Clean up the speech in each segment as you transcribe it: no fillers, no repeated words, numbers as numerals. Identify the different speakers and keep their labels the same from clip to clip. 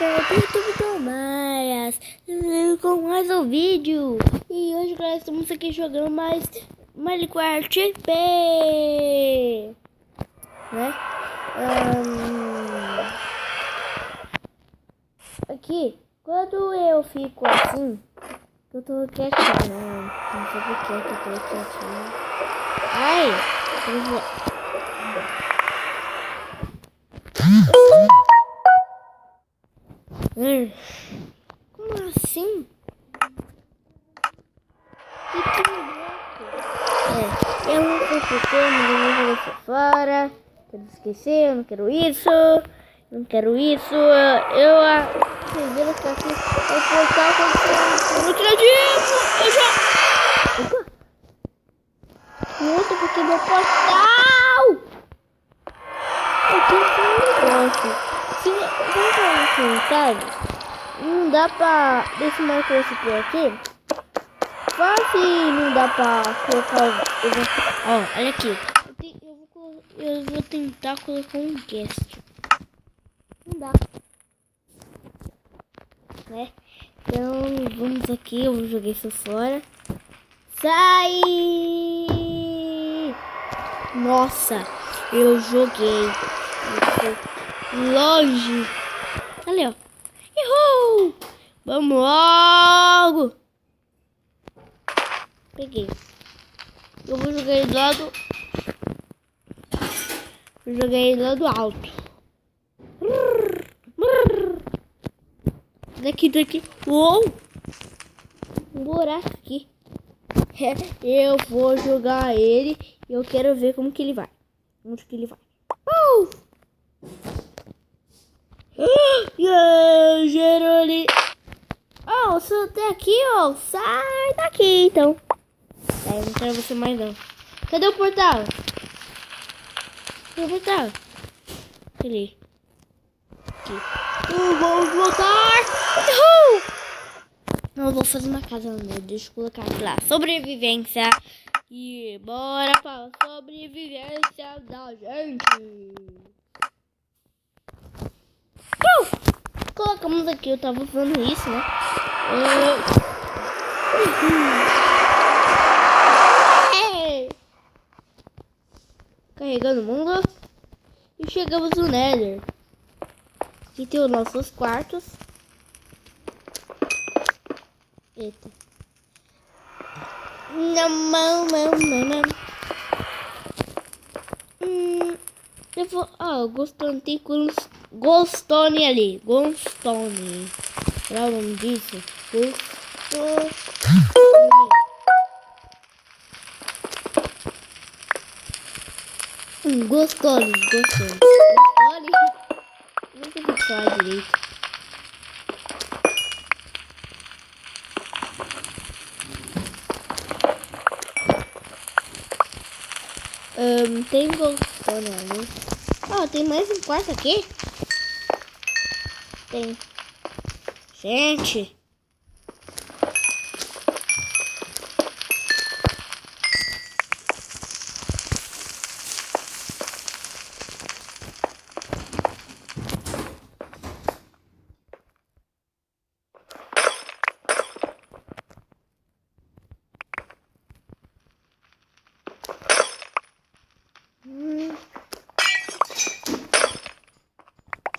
Speaker 1: canal do YouTube Tomaras com mais um vídeo. E hoje, galera, estamos aqui jogando mais Minecraft RP, né? Aqui, quando eu fico assim, eu tô quietinho, não sei por que eu tô quietinho. Ai, eu vou... Como assim? Que louco! Eu não sei porque, ninguém vai jogar isso fora. Quero esquecer, eu não quero isso. Não quero isso. Vocês viram que aqui é o portal aconteceu no tradivo. Eu já... Opa! Muito porque meu portal! Eu tenho um negócio. Vamos falar no comentário. Não dá pra... Deixa eu marcar esse por aqui. Quase não dá pra colocar o... Ó, olha aqui. Eu vou tentar colocar um guest. Não dá. Né? Então, vamos aqui. Eu vou jogar isso fora. Sai! Nossa, eu joguei. Longe. Ali, ó. Uhul! Vamos logo! Peguei. Eu vou jogar ele lá do... Vou jogar ele lá do alto. Daqui. Uou! Um buraco aqui. Eu vou jogar ele e eu quero ver como que ele vai. Onde que ele vai. Geroli. Oh, você tá aqui, ó. Sai daqui, então. Eu não quero você mais, não. Cadê o portal? Cadê o portal? Ali. Aqui. Vamos voltar. Eu vou fazer uma casa no meio. Deixa eu colocar aqui lá. Sobrevivência. E bora pra sobrevivência da gente. Colocamos aqui. Eu tava falando isso, né? Carregando o mundo. E chegamos no Nether. Aqui tem os nossos quartos. Eita. Não. Eu vou... Ó, Ghoststone tem Ghoststone ali. Ghoststone. Qual é o nome disso? Ghoststone. Ghoststone. Não sei se falar direito. Tem Ghoststone ali. Ó, tem mais um quarto aqui? Tem. Gente.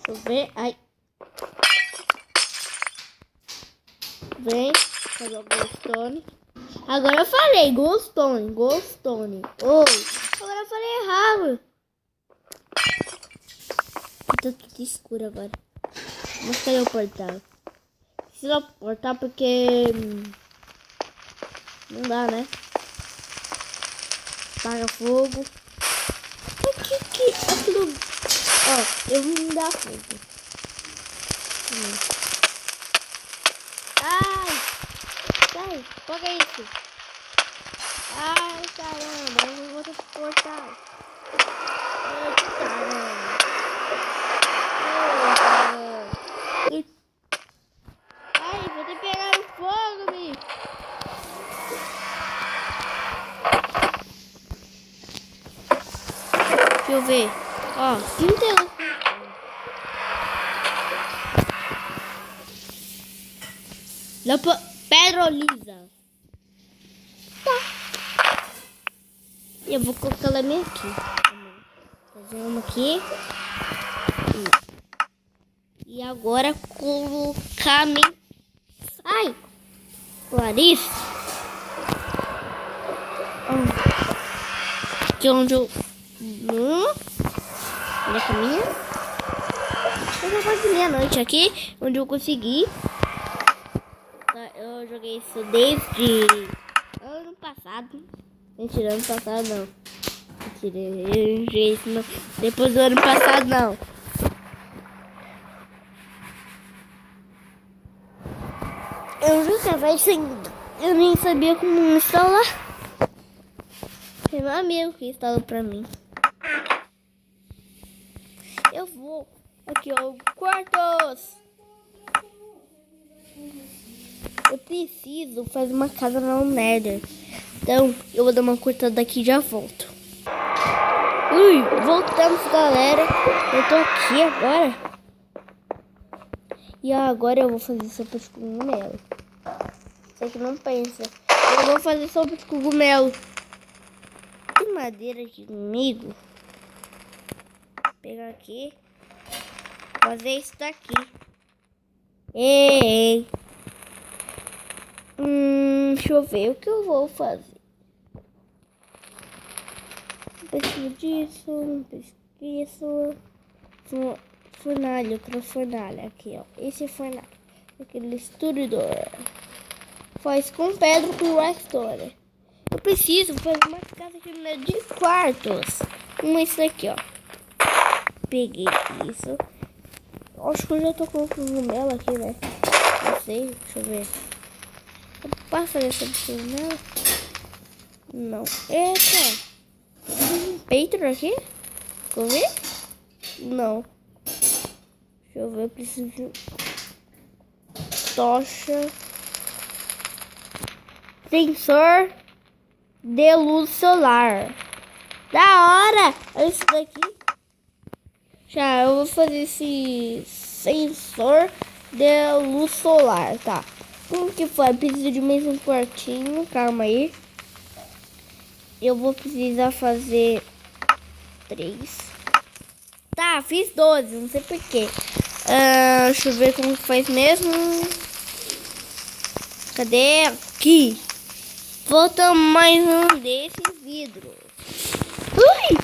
Speaker 1: Deixa eu ver. Ai. Vem. Cadê o Ghoststone? Agora eu falei Ghoststone. Oi. Agora eu falei errado. Tá tudo escuro agora. Mas cadê o portal? Precisa do portal porque... Não dá, né? Apaga fogo. Aquilo... Ó, eu vou me dar fogo. Ai! Sai! Foga isso! Ai, caramba! Eu não vou suportar! Ai, caramba! Ai, vou ter que pegar o fogo, bicho! Deixa eu ver. Ó, 31. Pedra lisa. Tá. Eu vou colocar ela minha aqui. Fazer uma aqui. E agora colocar minha... Ai! Larissa. Aqui onde eu... Olha a caminha. Eu já quase meia-noite aqui, onde eu consegui. Eu joguei isso desde ano passado. Mentira, ano passado não. Mentira, eu não joguei isso não. Depois do ano passado não. Eu jogava isso ainda. Eu nem sabia como instalar. Foi meu amigo que instalou pra mim. Eu vou aqui, ó, quartos. Eu preciso fazer uma casa no Nether. Então, eu vou dar uma cortada aqui e já volto. Voltamos, galera. Eu tô aqui agora. E agora eu vou fazer sopa de cogumelo. Você que não pensa. Eu vou fazer sopa de cogumelo. Tem madeira aqui comigo. Vou pegar aqui. Fazer isso daqui. Ei. Deixa eu ver o que eu vou fazer. Não preciso disso, não preciso disso. Fornalha, outra fornalha. Aqui, ó. Esse é fornalha. Aquele destruidor. Faz com pedra com redstone. Eu preciso fazer uma casa aqui de quartos. Como esse daqui, ó. Peguei isso. Acho que eu já tô com o cogumelo aqui, né? Não sei, deixa eu ver. Eu posso fazer essa cogumelo? Não. Eita! Tem um peito aqui? Deixa eu ver. Não. Deixa eu ver, eu preciso de tocha. Sensor de luz solar. Da hora! Olha isso daqui. Já, eu vou fazer esse sensor de luz solar, tá? Como que foi? Preciso de mais um quartinho, calma aí. Eu vou precisar fazer 3. Tá, fiz 12, não sei porquê. Deixa eu ver como que faz mesmo. Cadê? Aqui. Falta mais um desses vidros. Ui!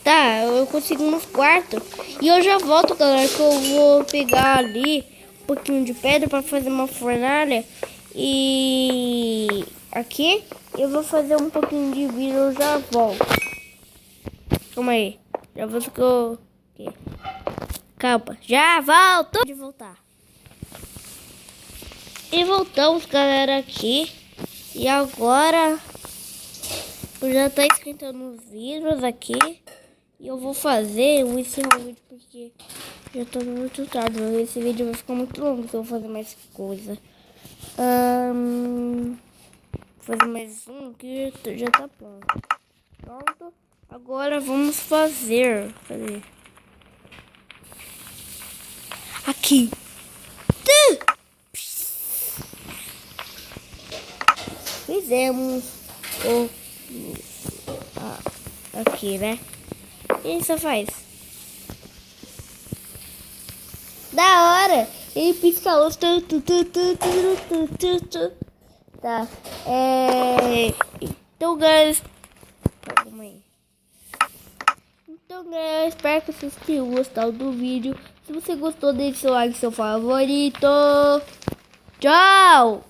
Speaker 1: Tá, eu consigo no quarto. E eu já volto, galera, que eu vou pegar ali um pouquinho de pedra para fazer uma fornalha. E aqui eu vou fazer um pouquinho de vidro, eu já volto. Calma aí. Já volto que eu... Aqui. Calma, já volto. Pode voltar. E voltamos, galera, aqui. E agora já tá esquentando os vidros aqui. E eu vou fazer o encerramento porque já tá muito tarde. Esse vídeo vai ficar muito longo se eu fazer mais coisa. Vou fazer mais um que já tá pronto. Pronto. Agora vamos fazer. Cadê? Aqui. Fizemos o aqui, né? E só faz. Da hora! Ele pisca a luz. Tá. Então, guys. Calma aí. Então, galera, espero que vocês tenham gostado do vídeo. Se você gostou, deixe seu like, seu favorito. Tchau!